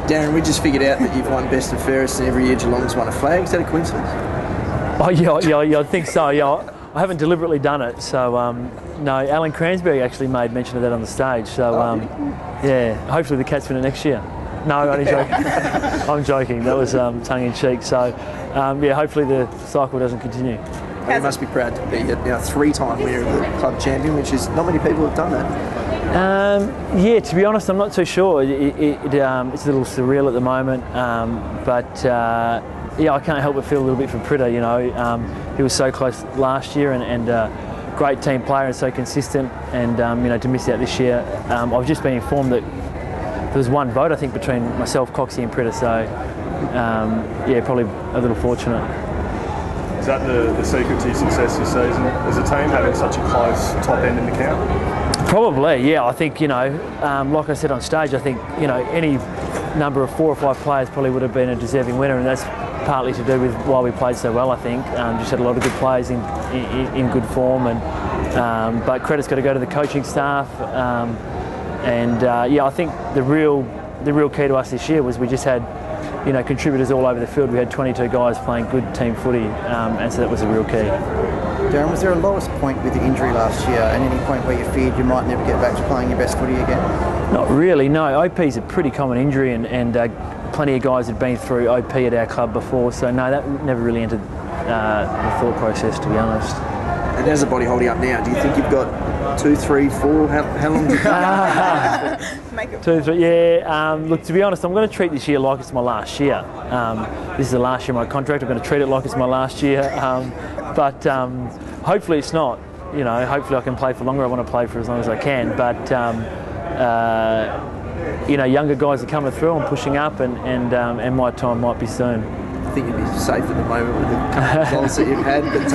Darren, we just figured out that you've won best and fairest, and every year Geelong's won a flag. Is that a coincidence? Oh yeah, I think so. Yeah, I haven't deliberately done it. So no, Alan Cransberry actually made mention of that on the stage. So yeah, hopefully the Cats win it next year. No, I'm only joking. I'm joking. That was tongue in cheek. So yeah, hopefully the cycle doesn't continue. Well, you must be proud to be a 3-time winner of the club champion, which is not many people have done that. Yeah, to be honest, I'm not too sure. It's a little surreal at the moment, but yeah, I can't help but feel a little bit for Pritter. You know, he was so close last year, and great team player and so consistent. And you know, to miss out this year, I've just been informed that there was one vote, I think, between myself, Coxie, and Pritter. So yeah, probably a little fortunate. Is that the secret to your success this season as a team, having such a close top end in the count? Probably, yeah. I think, you know, like I said on stage, I think, you know, any number of 4 or 5 players probably would have been a deserving winner, and that's partly to do with why we played so well, I think. Just had a lot of good players in good form, and but credit's got to go to the coaching staff. Yeah, I think the real key to us this year was we just had, you know, contributors all over the field. We had 22 guys playing good team footy, and so that was a real key. Darren, was there a lowest point with the injury last year, and any point where you feared you might never get back to playing your best footy again? Not really, no. OP's a pretty common injury, and plenty of guys had been through OP at our club before, so no, that never really entered the thought process, to be honest. And how's the body holding up now? Do you think you've got 2, 3, 4? How long do you think? 2, 3, yeah. Look, to be honest, I'm going to treat this year like it's my last year. This is the last year of my contract. I'm going to treat it like it's my last year. But hopefully it's not. You know, hopefully I can play for longer. I want to play for as long as I can. But you know, younger guys are coming through. I'm pushing up, and my time might be soon. I think you'd be safe at the moment with the couple of results that you've had. But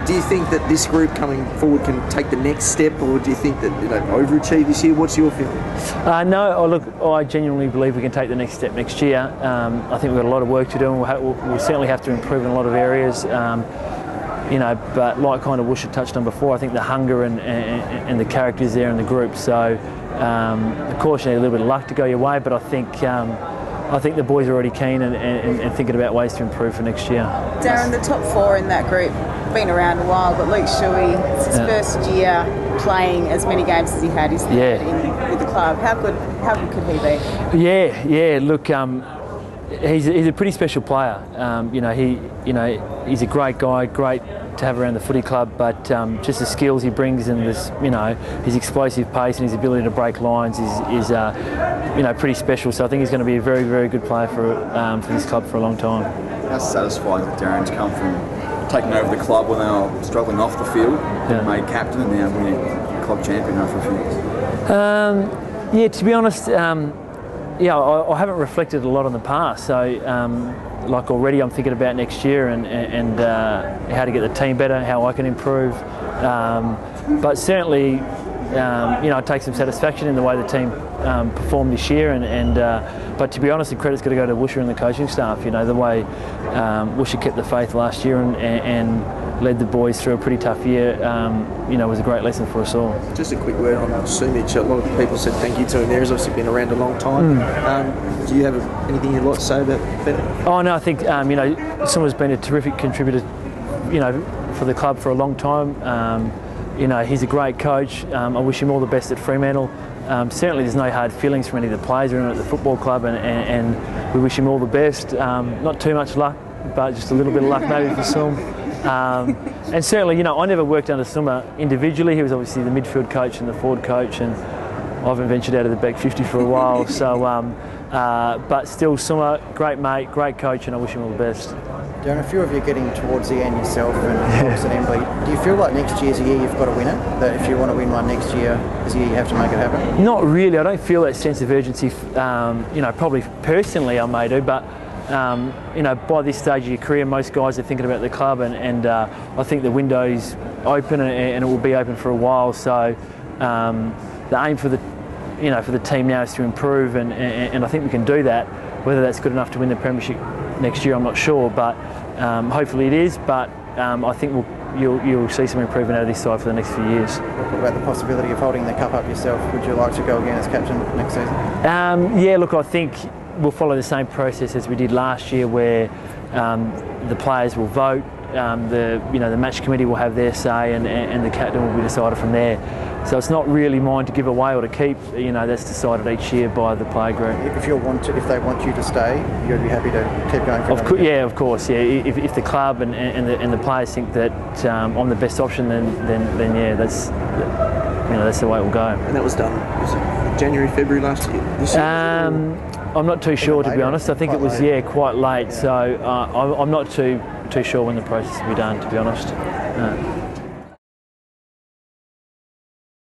do you think that this group coming forward can take the next step, or do you think that they've overachieved this year? What's your feeling? No, look, I genuinely believe we can take the next step next year. I think we've got a lot of work to do, and we'll certainly have to improve in a lot of areas. You know, but like kind of Woosh had touched on before, I think the hunger and the characters there in the group. So, of course, you need a little bit of luck to go your way, but I think the boys are already keen and thinking about ways to improve for next year. Darren, the top 4 in that group, been around a while, but Luke Shuey, it's his first year playing as many games as he had. He's with the club. How good could he be? Yeah. Look, he's a pretty special player. You know, he's a great guy, great to have around the footy club, but just the skills he brings and this, you know, his explosive pace and his ability to break lines is you know, pretty special. So I think he's going to be a very, very good player for this club for a long time. How satisfying that Darren's come from taking over the club when they were struggling off the field, and made captain, and now winning club champion after a few years? Yeah, to be honest, yeah, I haven't reflected a lot on the past. So like already I'm thinking about next year and how to get the team better, how I can improve. But certainly, you know, I take some satisfaction in the way the team performed this year. But to be honest, the credit's got to go to Woosher and the coaching staff. You know, the way Woosher kept the faith last year and led the boys through a pretty tough year, you know, was a great lesson for us all. Just a quick word on Sumich. A lot of people said thank you to him there. He's obviously been around a long time. Do you have anything you'd like to say about that? Oh no, I think you know, Suma's been a terrific contributor, you know, for the club for a long time. You know, he's a great coach. I wish him all the best at Fremantle. Certainly there's no hard feelings from any of the players around at the football club, and we wish him all the best. Not too much luck, but just a little bit of luck maybe for Sum. And certainly, you know, I never worked under Suma individually. He was obviously the midfield coach and the forward coach, and I haven't ventured out of the back 50 for a while. So, but still, Suma, great mate, great coach, and I wish him all the best. Darren, a few of you are getting towards the end yourself and Fox and Embley. Do you feel like next year's the year you've got to win it? That if you want to win one next year, is the year you have to make it happen? Not really. I don't feel that sense of urgency. You know, probably personally I may do, but you know, by this stage of your career, most guys are thinking about the club, and I think the window's open and it will be open for a while. So the aim for the team now is to improve, and I think we can do that. Whether that's good enough to win the premiership next year, I'm not sure, but hopefully it is. But I think you'll see some improvement out of this side for the next few years. What about the possibility of holding the cup up yourself? Would you like to go again as captain next season? Yeah, look, I think we'll follow the same process as we did last year, where the players will vote. The match committee will have their say, and the captain will be decided from there. So it's not really mine to give away or to keep. That's decided each year by the player group. If they want you to stay, you'd be happy to keep going for another year? Yeah, of course. Yeah, if the club and the players think that I'm the best option, then yeah, that's the way it will go. And that was done. Was it January, February last year? This year? I'm not too sure, to be honest. I think it was quite late. So I'm not too sure when the process will be done, to be honest.